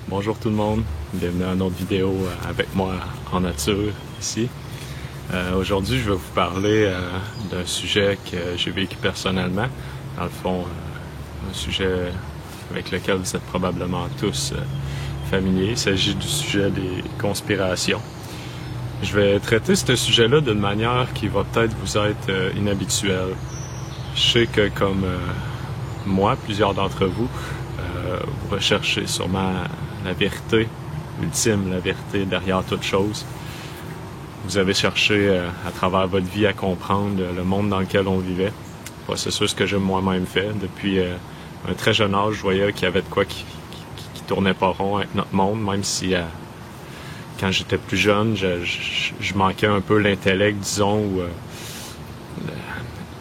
Bonjour tout le monde, bienvenue à une autre vidéo avec moi en nature ici. Aujourd'hui, je vais vous parler d'un sujet que j'ai vécu personnellement. Dans le fond, un sujet avec lequel vous êtes probablement tous familiers. Il s'agit du sujet des conspirations. Je vais traiter ce sujet-là d'une manière qui va peut-être vous être inhabituelle. Je sais que comme moi, plusieurs d'entre vous, vous recherchez sûrement la vérité ultime, la vérité derrière toute chose. Vous avez cherché à travers votre vie à comprendre le monde dans lequel on vivait. C'est ce que j'ai moi-même fait. Depuis un très jeune âge, je voyais qu'il y avait de quoi qui tournait pas rond avec notre monde, même si quand j'étais plus jeune, je manquais un peu l'intellect, disons, ou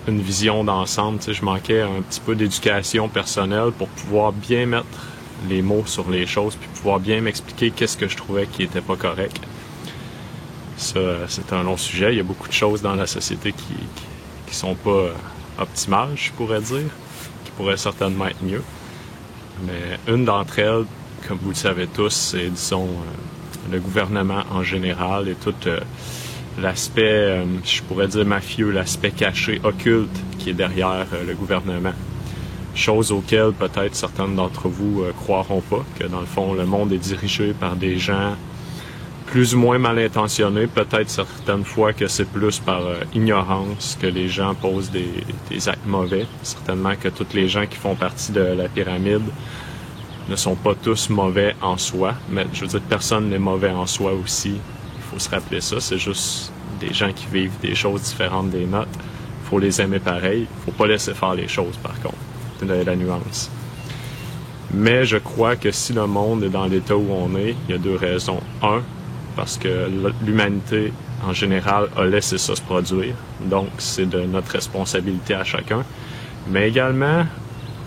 une vision d'ensemble. Je manquais un petit peu d'éducation personnelle pour pouvoir bien mettre les mots sur les choses, puis pouvoir bien m'expliquer qu'est-ce que je trouvais qui était pas correct. Ça, c'est un long sujet. Il y a beaucoup de choses dans la société qui sont pas optimales, je pourrais dire, qui pourraient certainement être mieux. Mais une d'entre elles, comme vous le savez tous, c'est, disons, le gouvernement en général et tout l'aspect, je pourrais dire mafieux, l'aspect caché, occulte qui est derrière le gouvernement. Chose auxquelles peut-être certains d'entre vous croiront pas, que dans le fond, le monde est dirigé par des gens plus ou moins mal intentionnés. Peut-être certaines fois que c'est plus par ignorance que les gens posent des actes mauvais. Certainement que tous les gens qui font partie de la pyramide ne sont pas tous mauvais en soi, mais je veux dire, personne n'est mauvais en soi aussi. Il faut se rappeler ça, c'est juste des gens qui vivent des choses différentes des nôtres. Il faut les aimer pareil, il faut pas laisser faire les choses par contre. C'est la nuance. Mais je crois que si le monde est dans l'état où on est, il y a deux raisons. Un, parce que l'humanité en général a laissé ça se produire, donc c'est de notre responsabilité à chacun. Mais également,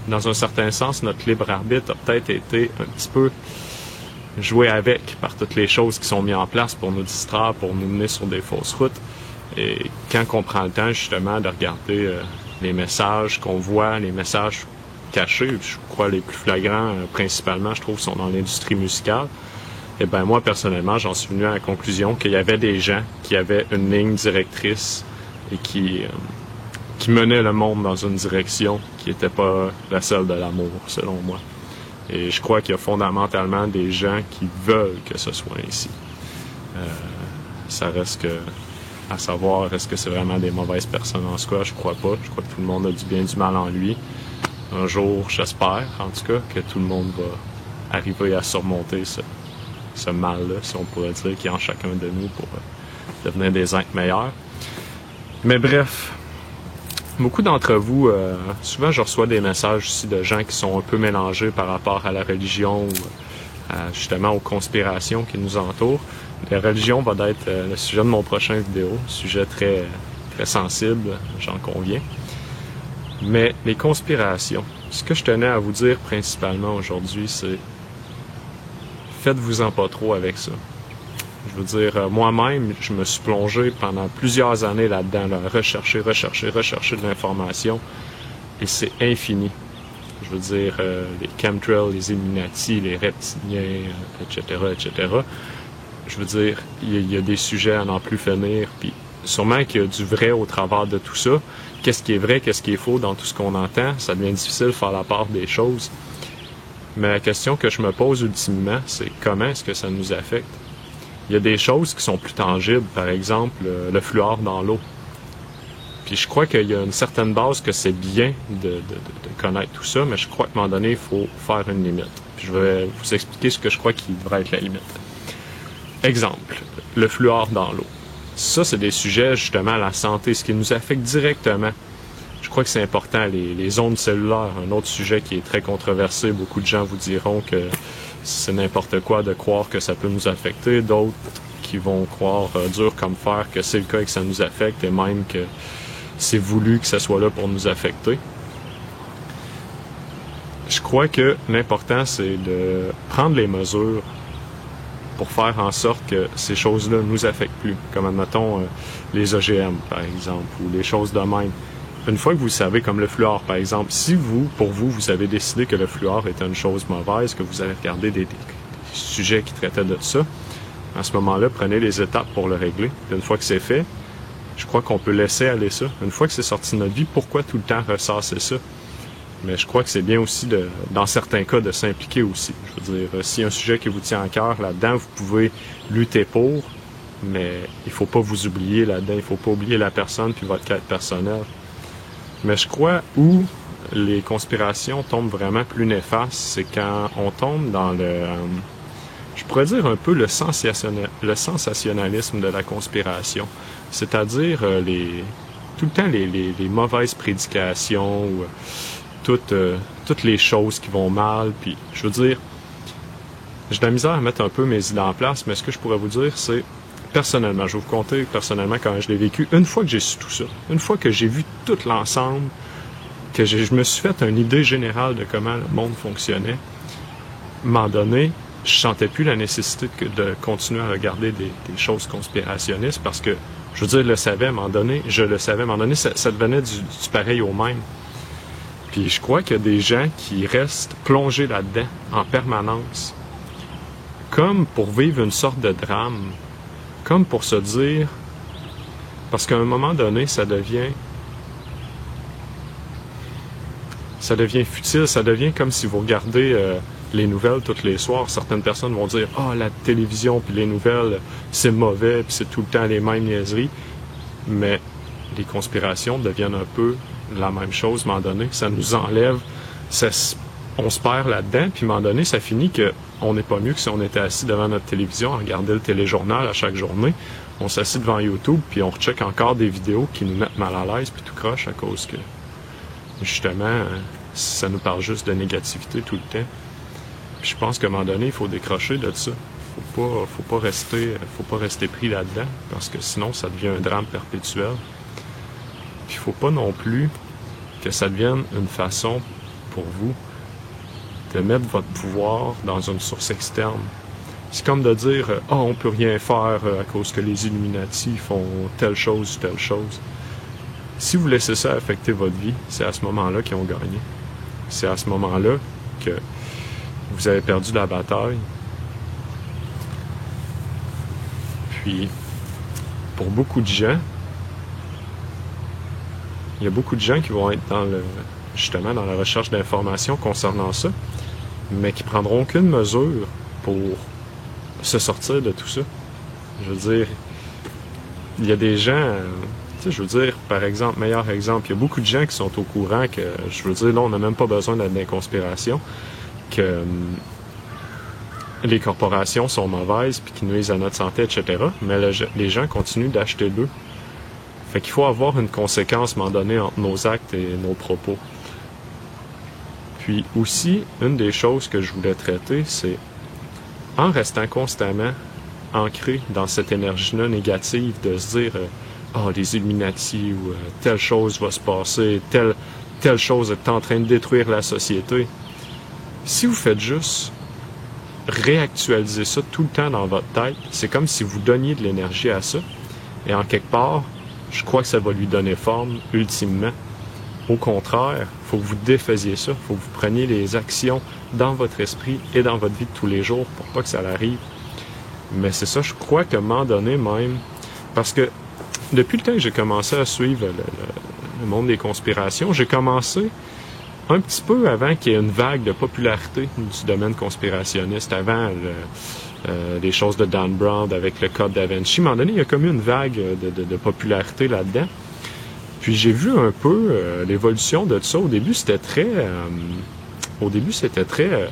dans un certain sens, notre libre arbitre a peut-être été un petit peu joué avec par toutes les choses qui sont mises en place pour nous distraire, pour nous mener sur des fausses routes. Et quand on prend le temps justement de regarder les messages qu'on voit, les messages cachés, je crois les plus flagrants principalement, je trouve, sont dans l'industrie musicale. Et ben moi, personnellement, j'en suis venu à la conclusion qu'il y avait des gens qui avaient une ligne directrice et qui menaient le monde dans une direction qui n'était pas la seule de l'amour, selon moi. Et je crois qu'il y a fondamentalement des gens qui veulent que ce soit ainsi. Ça reste que à savoir, est-ce que c'est vraiment des mauvaises personnes en soi? Je crois pas. Je crois que tout le monde a du bien, du mal en lui. Un jour, j'espère, en tout cas, que tout le monde va arriver à surmonter ce mal-là, si on pourrait dire, qui est en chacun de nous pour devenir des êtres meilleurs. Mais bref, beaucoup d'entre vous, souvent je reçois des messages ici de gens qui sont un peu mélangés par rapport à la religion ou justement aux conspirations qui nous entourent. La religion va être le sujet de mon prochain vidéo, sujet très, très sensible, j'en conviens. Mais les conspirations, ce que je tenais à vous dire principalement aujourd'hui, c'est faites-vous-en pas trop avec ça. Je veux dire, moi-même, je me suis plongé pendant plusieurs années là-dedans, rechercher de l'information, et c'est infini. Je veux dire, les chemtrails, les Illuminati, les reptiliens, etc. Je veux dire, il y a des sujets à n'en plus finir, puis sûrement qu'il y a du vrai au travers de tout ça. Qu'est-ce qui est vrai, qu'est-ce qui est faux dans tout ce qu'on entend? Ça devient difficile de faire la part des choses. Mais la question que je me pose ultimement, c'est comment est-ce que ça nous affecte? Il y a des choses qui sont plus tangibles, par exemple le fluor dans l'eau. Puis je crois qu'il y a une certaine base que c'est bien de connaître tout ça, mais je crois qu'à un moment donné, il faut faire une limite. Puis je vais vous expliquer ce que je crois qui devrait être la limite. Exemple, le fluor dans l'eau. Ça, c'est des sujets, justement, à la santé, ce qui nous affecte directement. Je crois que c'est important, les ondes cellulaires, un autre sujet qui est très controversé. Beaucoup de gens vous diront que c'est n'importe quoi de croire que ça peut nous affecter. D'autres qui vont croire dur comme fer que c'est le cas et que ça nous affecte et même que c'est voulu que ça soit là pour nous affecter. Je crois que l'important, c'est de prendre les mesures pour faire en sorte que ces choses-là ne nous affectent plus. Comme, admettons, les OGM, par exemple, ou les choses de même. Une fois que vous le savez, comme le fluor, par exemple, si pour vous avez décidé que le fluor est une chose mauvaise, que vous avez regardé sujets qui traitaient de ça, à ce moment-là, prenez les étapes pour le régler. Puis une fois que c'est fait, je crois qu'on peut laisser aller ça. Une fois que c'est sorti de notre vie, pourquoi tout le temps ressasser ça? Mais je crois que c'est bien aussi, dans certains cas, de s'impliquer aussi. Je veux dire, s'il y a un sujet qui vous tient à cœur là-dedans, vous pouvez lutter pour, mais il faut pas vous oublier là-dedans. Il faut pas oublier la personne puis votre quête personnelle. Mais je crois où les conspirations tombent vraiment plus néfastes, c'est quand on tombe dans je pourrais dire un peu le sensationnalisme de la conspiration. C'est-à-dire tout le temps les mauvaises prédications ou toutes les choses qui vont mal. Puis, je veux dire, j'ai de la misère à mettre un peu mes idées en place, mais ce que je pourrais vous dire, c'est, personnellement, je vais vous conter personnellement comment je l'ai vécu. Une fois que j'ai su tout ça, une fois que j'ai vu tout l'ensemble, que je me suis fait une idée générale de comment le monde fonctionnait, à un moment donné, je sentais plus la nécessité de continuer à regarder des choses conspirationnistes parce que, je veux dire, je le savais à un moment donné, ça devenait du pareil au même. Puis je crois qu'il y a des gens qui restent plongés là-dedans en permanence, comme pour vivre une sorte de drame, comme pour se dire, parce qu'à un moment donné, ça devient futile, ça devient comme si vous regardez les nouvelles tous les soirs. Certaines personnes vont dire « Ah, la télévision puis les nouvelles, c'est mauvais, puis c'est tout le temps les mêmes niaiseries. » Mais les conspirations deviennent un peu la même chose, à un moment donné. Ça nous enlève, on se perd là-dedans, puis à un moment donné, ça finit qu'on n'est pas mieux que si on était assis devant notre télévision à regarder le téléjournal à chaque journée. On s'assit devant YouTube, puis on recheck encore des vidéos qui nous mettent mal à l'aise, puis tout croche à cause que, justement, ça nous parle juste de négativité tout le temps. Puis je pense qu'à un moment donné, il faut décrocher de ça. Faut pas rester pris là-dedans, parce que sinon, ça devient un drame perpétuel. Puis il faut pas non plus que ça devienne une façon pour vous de mettre votre pouvoir dans une source externe. C'est comme de dire « Ah, on peut rien faire à cause que les Illuminati font telle chose ou telle chose. » Si vous laissez ça affecter votre vie, c'est à ce moment-là qu'ils ont gagné. C'est à ce moment-là que vous avez perdu la bataille. Puis, pour beaucoup de gens, il y a beaucoup de gens qui vont être justement dans la recherche d'informations concernant ça, mais qui prendront aucune mesure pour se sortir de tout ça. Je veux dire, il y a des gens, tu sais, je veux dire, par exemple, meilleur exemple, il y a beaucoup de gens qui sont au courant que, je veux dire, là, on n'a même pas besoin d'inconspiration, que les corporations sont mauvaises puis qui nuisent à notre santé, etc. Mais les gens continuent d'acheter d'eux. Fait qu'il faut avoir une conséquence, à un moment donné, entre nos actes et nos propos. Puis aussi, une des choses que je voulais traiter, c'est en restant constamment ancré dans cette énergie-là négative de se dire les Illuminati ou telle chose va se passer, telle chose est en train de détruire la société. Si vous faites juste réactualiser ça tout le temps dans votre tête, c'est comme si vous donniez de l'énergie à ça. Et en quelque part, je crois que ça va lui donner forme, ultimement. Au contraire, il faut que vous défaisiez ça. Il faut que vous preniez les actions dans votre esprit et dans votre vie de tous les jours pour pas que ça l'arrive. Mais c'est ça, je crois qu'à un moment donné même, parce que depuis le temps que j'ai commencé à suivre le monde des conspirations, j'ai commencé un petit peu avant qu'il y ait une vague de popularité du domaine conspirationniste, avant les choses de Dan Brown avec le code Da Vinci. À un moment donné, il y a comme eu une vague de popularité là-dedans. Puis j'ai vu un peu l'évolution de ça. Au début, c'était très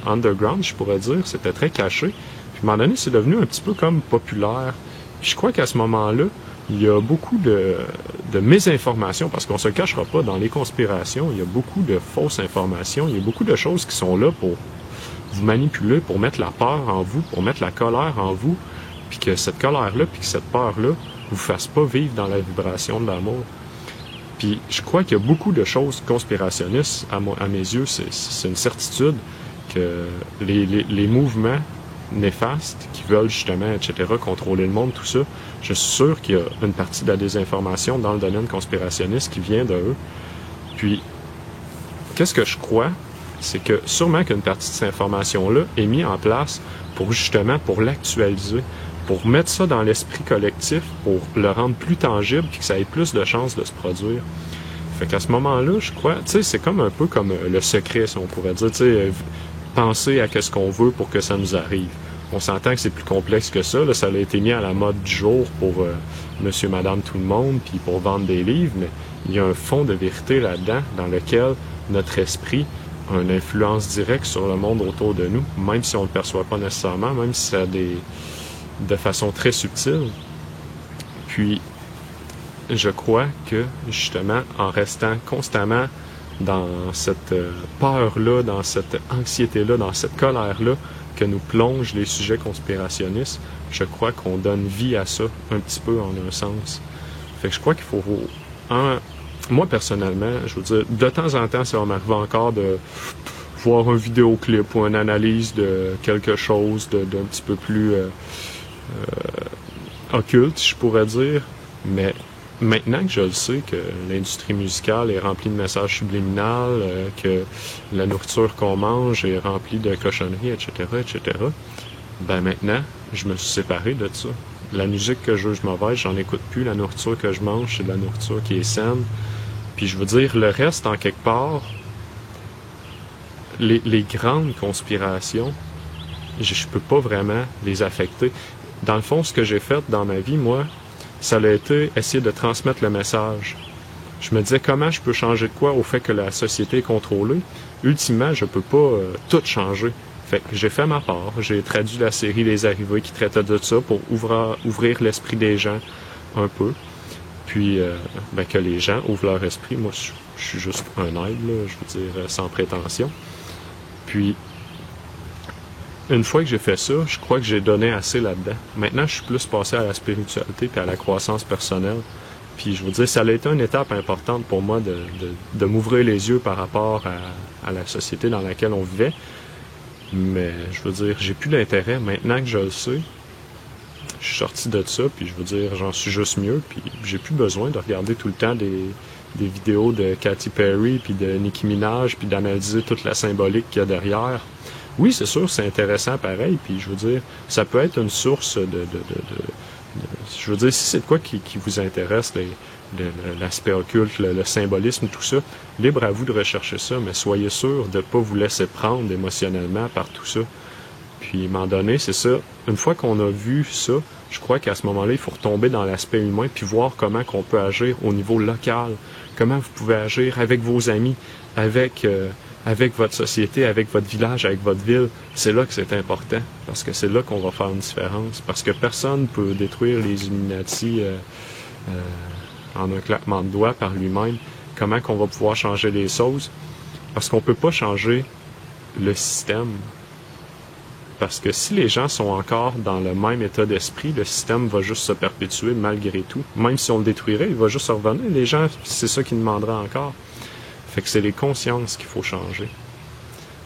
underground, je pourrais dire. C'était très caché. Puis à un moment donné, c'est devenu un petit peu comme populaire. Puis je crois qu'à ce moment-là, il y a beaucoup de mésinformations, parce qu'on se cachera pas, dans les conspirations, il y a beaucoup de fausses informations, il y a beaucoup de choses qui sont là pour vous manipuler, pour mettre la peur en vous, pour mettre la colère en vous, puis que cette colère-là, puis que cette peur-là vous fasse pas vivre dans la vibration de l'amour. Puis je crois qu'il y a beaucoup de choses conspirationnistes, à mes yeux, c'est une certitude que les mouvements néfastes qui veulent justement, etc., contrôler le monde, tout ça, je suis sûr qu'il y a une partie de la désinformation dans le domaine conspirationniste qui vient de eux. Puis, qu'est-ce que je crois? c'est que sûrement qu'une partie de cette information-là est mise en place pour justement pour l'actualiser, pour mettre ça dans l'esprit collectif, pour le rendre plus tangible puis que ça ait plus de chances de se produire. Fait qu'à ce moment-là, je crois, tu sais, c'est comme un peu comme le secret, si on pourrait dire, tu sais, penser à ce qu'on veut pour que ça nous arrive. On s'entend que c'est plus complexe que ça, là, ça a été mis à la mode du jour pour monsieur, madame, tout le monde, puis pour vendre des livres, mais il y a un fond de vérité là-dedans, dans lequel notre esprit a une influence directe sur le monde autour de nous, même si on ne le perçoit pas nécessairement, même si ça a de façon très subtile. Puis, je crois que, justement, en restant constamment dans cette peur-là, dans cette anxiété-là, dans cette colère-là, que nous plongent les sujets conspirationnistes, je crois qu'on donne vie à ça, un petit peu en un sens. Fait que je crois qu'il faut... Moi, personnellement, je veux dire, de temps en temps, ça va m'arriver encore de voir un vidéoclip ou une analyse de quelque chose d'un petit peu plus occulte, je pourrais dire, mais maintenant que je le sais, que l'industrie musicale est remplie de messages subliminaux, que la nourriture qu'on mange est remplie de cochonneries, etc., etc., ben maintenant, je me suis séparé de ça. La musique que je juge mauvaise, j'en écoute plus. La nourriture que je mange, c'est de la nourriture qui est saine. Puis je veux dire, le reste, en quelque part, les grandes conspirations, je peux pas vraiment les affecter. Dans le fond, ce que j'ai fait dans ma vie, moi, ça a été essayer de transmettre le message. Je me disais, comment je peux changer de quoi au fait que la société est contrôlée? Ultimement, je peux pas tout changer. Fait que j'ai fait ma part. J'ai traduit la série Les Arrivés qui traitait de ça pour ouvrir l'esprit des gens un peu. Puis, que les gens ouvrent leur esprit. Moi, je suis juste un aide, là, je veux dire, sans prétention. Puis, une fois que j'ai fait ça, je crois que j'ai donné assez là-dedans. Maintenant, je suis plus passé à la spiritualité et à la croissance personnelle. Puis, je veux dire, ça a été une étape importante pour moi de m'ouvrir les yeux par rapport à la société dans laquelle on vivait. Mais, je veux dire, j'ai plus d'intérêt. Maintenant que je le sais, je suis sorti de ça, puis je veux dire, j'en suis juste mieux. Puis, j'ai plus besoin de regarder tout le temps des vidéos de Katy Perry, puis de Nicki Minaj, puis d'analyser toute la symbolique qu'il y a derrière. Oui, c'est sûr, c'est intéressant pareil, puis je veux dire, ça peut être une source je veux dire, si c'est de quoi qui vous intéresse, l'aspect occulte, le symbolisme, tout ça, libre à vous de rechercher ça, mais soyez sûr de ne pas vous laisser prendre émotionnellement par tout ça. Puis, à un moment donné, c'est ça, une fois qu'on a vu ça, je crois qu'à ce moment-là, il faut retomber dans l'aspect humain, puis voir comment qu'on peut agir au niveau local, comment vous pouvez agir avec vos amis, avec votre société, avec votre village, avec votre ville. C'est là que c'est important, parce que c'est là qu'on va faire une différence. Parce que personne ne peut détruire les Illuminati en un claquement de doigts par lui-même. Comment qu'on va pouvoir changer les choses? Parce qu'on ne peut pas changer le système. Parce que si les gens sont encore dans le même état d'esprit, le système va juste se perpétuer malgré tout. Même si on le détruirait, il va juste revenir. Les gens, c'est ça qu'ils demanderaient encore. Fait que c'est les consciences qu'il faut changer.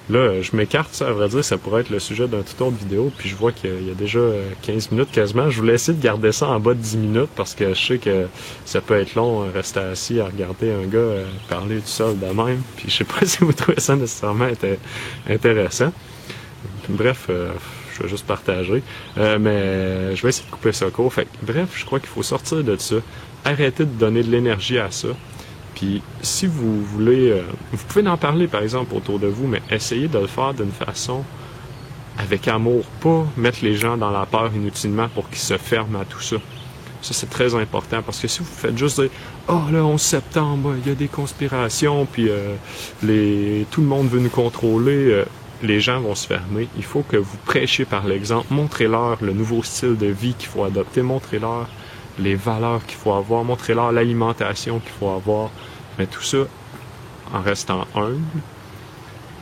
Là, je m'écarte, ça, à vrai dire, ça pourrait être le sujet d'un toute autre vidéo, puis je vois qu'il y a déjà 15 minutes quasiment. Je voulais essayer de garder ça en bas de 10 minutes, parce que je sais que ça peut être long, rester assis à regarder un gars parler tout seul de même, puis je sais pas si vous trouvez ça nécessairement intéressant. Bref, je vais juste partager, mais je vais essayer de couper ça court. Fait que, bref, je crois qu'il faut sortir de ça, arrêter de donner de l'énergie à ça. Puis, si vous voulez, vous pouvez en parler, par exemple, autour de vous, mais essayez de le faire d'une façon avec amour, pas mettre les gens dans la peur inutilement pour qu'ils se ferment à tout ça. Ça, c'est très important, parce que si vous faites juste dire « Ah, le 11 septembre, il y a des conspirations, puis tout le monde veut nous contrôler les gens vont se fermer. Il faut que vous prêchiez par l'exemple. Montrez-leur le nouveau style de vie qu'il faut adopter. Montrez-leur les valeurs qu'il faut avoir. Montrez-leur l'alimentation qu'il faut avoir. Mais tout ça en restant humble,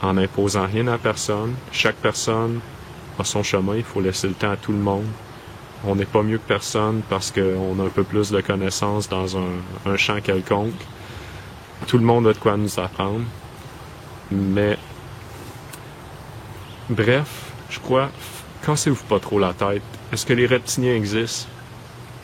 en n'imposant rien à personne. Chaque personne a son chemin. Il faut laisser le temps à tout le monde. On n'est pas mieux que personne parce qu'on a un peu plus de connaissances dans un champ quelconque. Tout le monde a de quoi nous apprendre. Mais bref, je crois, cassez-vous pas trop la tête. Est-ce que les reptiliens existent?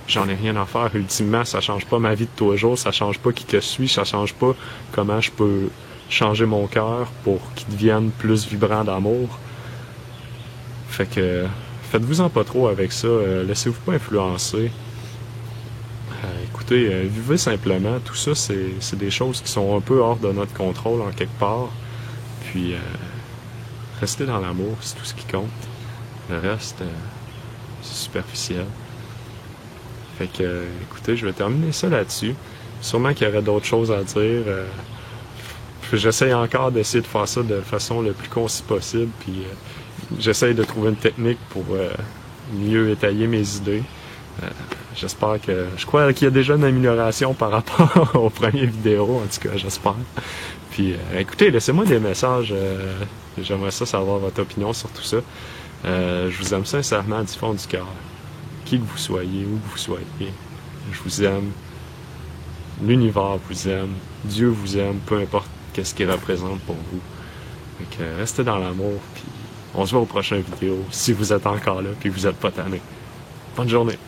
J'en ai rien à faire. Ultimement, ça change pas ma vie de tous les jours, ça change pas qui que je suis, ça change pas comment je peux changer mon cœur pour qu'il devienne plus vibrant d'amour. Fait que faites-vous-en pas trop avec ça, laissez-vous pas influencer. Écoutez, vivez simplement, tout ça c'est des choses qui sont un peu hors de notre contrôle en quelque part. Puis restez dans l'amour, c'est tout ce qui compte. Le reste, c'est superficiel. Fait que, écoutez, je vais terminer ça là-dessus. Sûrement qu'il y aurait d'autres choses à dire. J'essaye encore d'essayer de faire ça de façon le plus concise possible. Puis j'essaye de trouver une technique pour mieux étayer mes idées. J'espère que... Je crois qu'il y a déjà une amélioration par rapport aux premières vidéos, en tout cas, j'espère. Puis écoutez, laissez-moi des messages. J'aimerais savoir votre opinion sur tout ça. Je vous aime sincèrement du fond du cœur. Qui que vous soyez, où que vous soyez, je vous aime. L'univers vous aime. Dieu vous aime, peu importe qu'est-ce qu'il représente pour vous. Donc, restez dans l'amour, puis on se voit aux prochaines vidéos, si vous êtes encore là, puis que vous n'êtes pas tanné. Bonne journée!